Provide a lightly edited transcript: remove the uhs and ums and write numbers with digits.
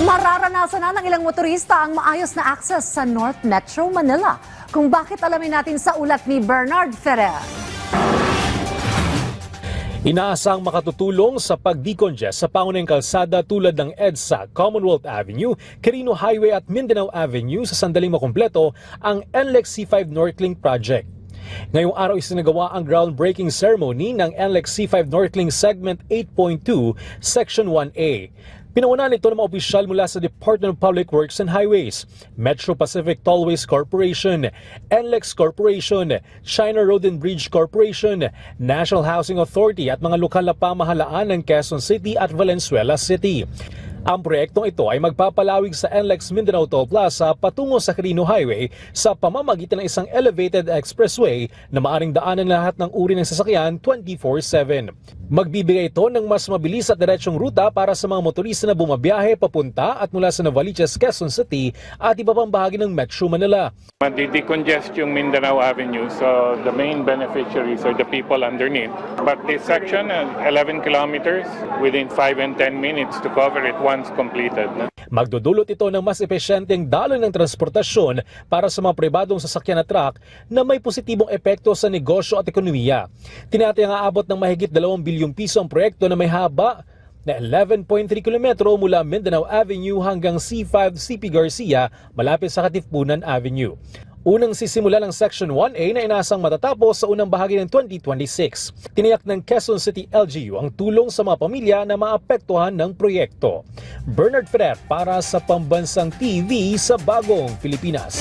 Mararanasan na ng ilang motorista ang maayos na access sa North Metro Manila. Kung bakit, alamin natin sa ulat ni Bernard Ferrer. Inaasang makatutulong sa pag-decongest sa pangunahing kalsada tulad ng EDSA, Commonwealth Avenue, Quirino Highway at Mindanao Avenue sa sandaling makumpleto ang NLEX C5 Northlink Project. Ngayong araw isinagawa ang groundbreaking ceremony ng NLEX C5 Northlink Segment 8.2, Section 1A. Pinauna nito ng mga opisyal mula sa Department of Public Works and Highways, Metro Pacific Tollways Corporation, NLEX Corporation, China Road and Bridge Corporation, National Housing Authority at mga lokal na pamahalaan ng Quezon City at Valenzuela City. Ang proyektong ito ay magpapalawig sa NLEX Mindanao Toll Plaza patungo sa Quirino Highway sa pamamagitan ng isang elevated expressway na maaring daanan lahat ng uri ng sasakyan 24/7. Magbibigay ito ng mas mabilis at diretsyong ruta para sa mga motorista na bumabiyahe papunta at mula sa Novaliches, Quezon City at iba pang bahagi ng Metro Manila. Madi-decongest yung Mindanao Avenue, so the main beneficiaries are the people underneath. But this section, 11 kilometers, within 5 and 10 minutes to cover it once completed. Magdudulot ito ng mas epesyenteng daloy ng transportasyon para sa mga pribadong sasakyan at truck na may positibong epekto sa negosyo at ekonomiya. Tinatayang aabot ng mahigit 2 bilyong piso ang proyekto na may haba na 11.3 kilometro mula Mindanao Avenue hanggang C5 CP Garcia malapit sa Katipunan Avenue. Unang sisimula ng Section 1A na inasang matatapos sa unang bahagi ng 2026. Tiniyak ng Quezon City LGU ang tulong sa mga pamilya na maapektuhan ng proyekto. Bernard Ferrer para sa Pambansang TV sa Bagong Pilipinas.